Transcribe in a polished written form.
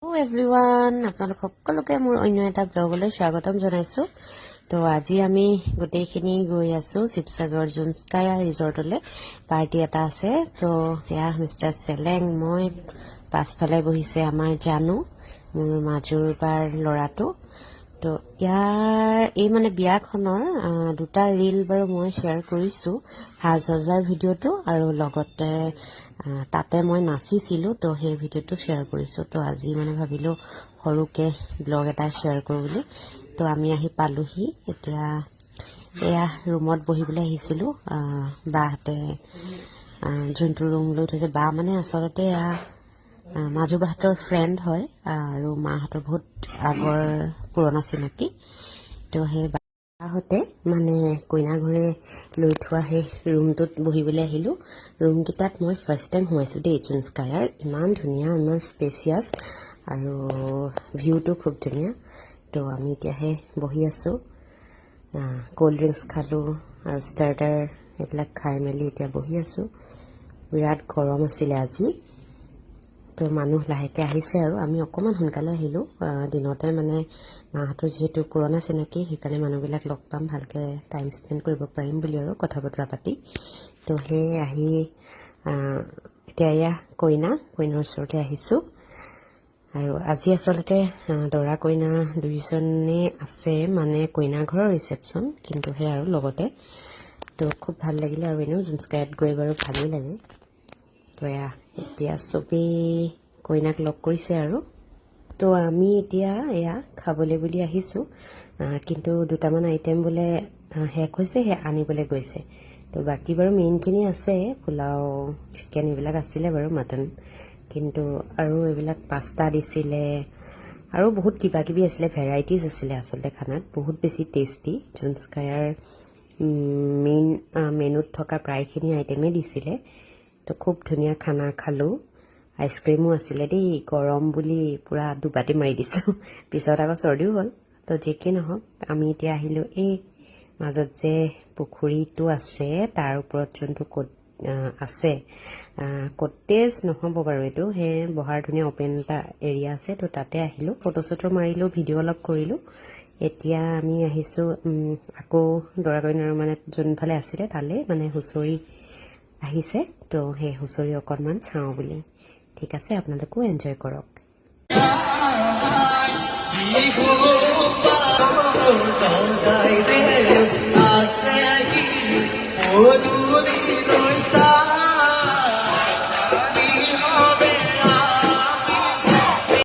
Hello everyone, আপোনালোক সকলোকে মোৰ অন্য এটা ব্লগলৈ স্বাগতম জনাইছো। তো আজি আমি গোটেইখিনি গৈ আছো শিৱসাগৰ জুনস্কায়া ৰিজৰ্টলৈ। পাৰ্টি এটা আছে। তো এয়া মিষ্টাৰ চেলেং, মই পাছফালে বহিছে আমাৰ জানু, মোৰ মাজুৰ বাৰ ল'ৰাটো। তো ইয়াৰ এই মানে বিয়াখনৰ দুটা ৰীল বাৰু মই শ্বেয়াৰ কৰিছো, সাজ সজ্জাৰ ভিডিঅ'টো আৰু লগতে তাতে মই নাচিছিলো। তো সেই ভিডিঅ'টো শ্বেয়াৰ কৰিছো। তো আজি মানে ভাবিলো সৰুকে ব্লগ এটা শ্বেয়াৰ কৰো বুলি। তো আমি আহি পালোহি। এতিয়া এয়া ৰুমত বহিবলৈ আহিছিলো। বাহঁতে যোনটো ৰুম লৈ থৈছে, বা মানে আচলতে মাজু বাহঁতৰ ফ্ৰেণ্ড হয় আৰু মাহঁতৰ বহুত আগৰ পুৰণা চিনাকি। তো সেই বাহঁতে মানে কইনা ঘৰে লৈ থোৱা সেই ৰুমটোত বহিবলৈ আহিলোঁ। ৰুমকেইটাত মই ফাৰ্ষ্ট টাইম সোমাইছোঁ দেই জুনস্কায়াৰ। ইমান ধুনীয়া, ইমান স্পেচিয়াছ আৰু ভিউটো খুব ধুনীয়া। তো আমি এতিয়াহে বহি আছোঁ, ক'ল্ড ড্ৰিংকছ খালোঁ আৰু ষ্টাৰ্টাৰ এইবিলাক খাই মেলি এতিয়া বহি আছোঁ। বিৰাট গৰম আছিলে আজি। তো মানুহ লাহেকৈ আহিছে আৰু আমি অকণমান সোনকালে আহিলোঁ। দিনতে মানে মাহঁতৰ যিহেতু পুৰণা চিনাকি, সেইকাৰণে মানুহবিলাক লগ পাম, ভালকৈ টাইম স্পেণ্ড কৰিব পাৰিম বুলি আৰু কথা বতৰা পাতি। তো সেই আহি এতিয়া এয়া কইনাৰ ওচৰতে আহিছোঁ। আৰু আজি আচলতে দৰা কইনা দুইজনে আছে, মানে কইনা ঘৰৰ ৰিচেপশ্যন, কিন্তু সেই আৰু লগতে। তো খুব ভাল লাগিলে আৰু এনেও জুনস্কায়াত গৈ বাৰু ভালেই লাগে। তো এতিয়া চবেই কইনাক লগ কৰিছে আৰু। তো আমি এতিয়া এয়া খাবলৈ বুলি আহিছোঁ, কিন্তু দুটামান আইটেম বোলে শেষ হৈছে, সেই আনিবলৈ গৈছে। তো বাকী বাৰু মেইনখিনি আছে, পোলাও, চিকেন এইবিলাক আছিলে বাৰু, মাটন, কিন্তু আৰু এইবিলাক পাস্তা দিছিলে আৰু বহুত কিবা কিবি আছিলে, ভেৰাইটিজ আছিলে আচলতে খানাত, বহুত বেছি টেষ্টি। জুনস্কায়াৰ মেনুত থকা প্ৰায়খিনি আইটেমেই দিছিলে। তো খুব ধুনীয়া খানা খালোঁ। আইচক্ৰীমো আছিলে দেই, গৰম বুলি পূৰা দুবাটি মাৰি দিছোঁ, পিছত আকৌ চৰ্দিও হ'ল। তো যি কি নহওক, আমি এতিয়া আহিলোঁ এই মাজত যে পুখুৰীটো আছে, তাৰ ওপৰত যোনটো আছে কটেজ নহ'ব বাৰু এইটো, সেই বহাৰ ধুনীয়া অ'পেন এটা এৰিয়া আছে। তো তাতে আহিলোঁ, ফটো চটো মাৰিলোঁ, ভিডিঅ' অলপ কৰিলোঁ। এতিয়া আমি আহিছোঁ আকৌ দৰা কইনাৰ মানে যোনফালে আছিলে তালৈ, মানে হুঁচৰি আহিছে। তো সেই হুঁচৰি অকণমান চাওঁ বুলি। ঠিক আছে, আপোনালোকেও এনজয় কৰক।